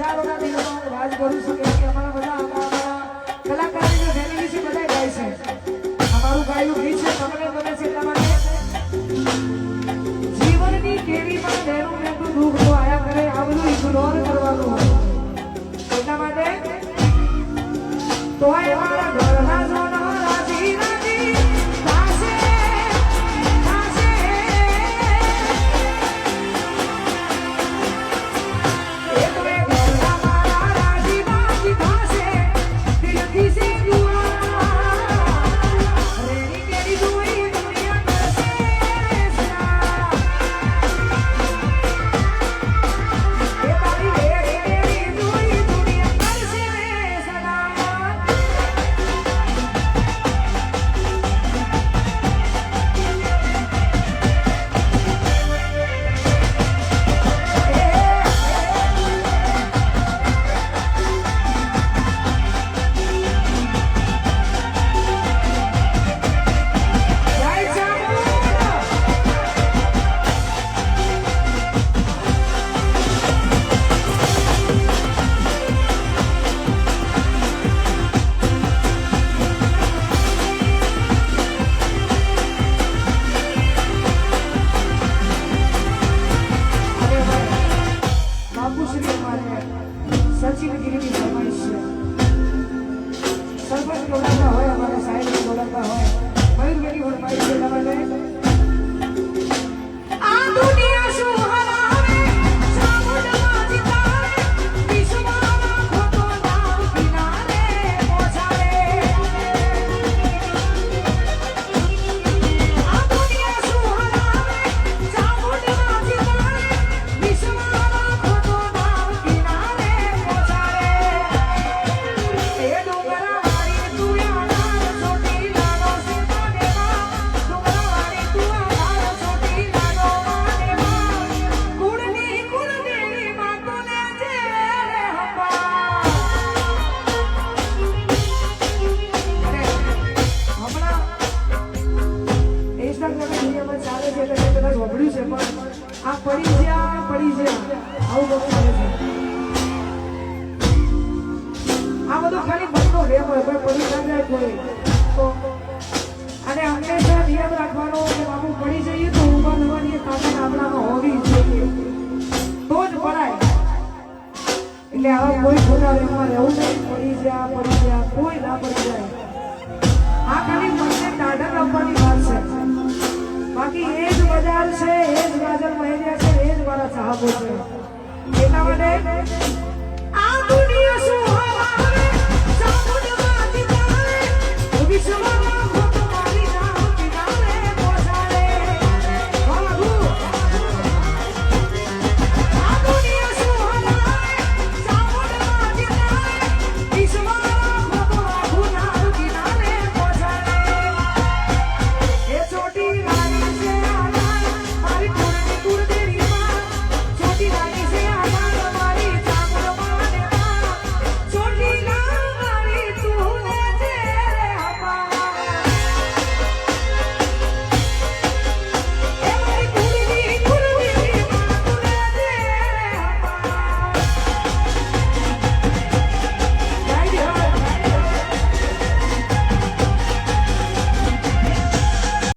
હજારોના દિલોમાં હું રાજ કરું છું કે અમારા બધા અમારા કલાકારોની જે ફેમિલી છે બધા ગાય છે અમારું ગાયું ગીત છે તમને ગમે છે એટલા માટે જીવનની કેરીમાં દેરું મેં દુઃખ તો આયા કરે આ બધું ઇગ્નોર કરવાનું એટલા માટે તોય મારા ઘરના જોનો રાજી રાજી થાશે થાશે એ તો એ ઘરના મારા રાજી રાજી થાશે દિલથી સે દુઆ રેડી કેરી જોઈ દુનિયા કરશે એ તારી રેડી કેરી જોઈ દુનિયા કરશે સદા સચિન ગીરીની ફરમાઈશ છે સરપંચ બોલાવતા હોય અમારા સાહેબ બોલાવતા હોય મયુરભાઈની ફરમાઈશ છે એટલા માટે આ દુનિયા શું હરાવે સામુદ્રમાં જીતાવે વિશ્વમાં ખોટો નામ કિનારે પહોંચાડે આ દુનિયા શું હરાવે સામુદ્રમાં જીતાવે વિશ્વમાં ખોટો નામ કિનારે પહોંચાડે એ ડુંગરાવાળી તું આધાર ચોટીલાનો સીતાદેવા ડુંગરાવાળી તું આધાર ચોટીલાનો માદેવા કુળની કુળદેવી માતુને જે હંપા હમણાં ઇન્સ્ટાગ્રામ દુનિયામાં ચાલે છે એટલે મેં કદાચ વાપર્યું છે પણ આ પડી જ્યાં આવું બધું ચાલે છે આ બધું ખાલી મનનો વેમ હોય કોઈ પડી ના જાય કોઈ તો અને હંમેશા નિયમ રાખવાનો કે બાપુ પડી જઈએ તો ઊભા થવાની એક તાકાત આપણામાં હોવી જોઈએ તો જ પડાય એટલે આવા કોઈ ખોટા વેમમાં રહેવું નહીં પડી જા કોઈ ના પડી જાય આ ખાલી મનને ટાઢક આપવાની વાત છે બાકી એ જ બજાર છે એ જ ગાજર મહેરિયા છે એ જ મારા ચાહકો છે એટલા માટે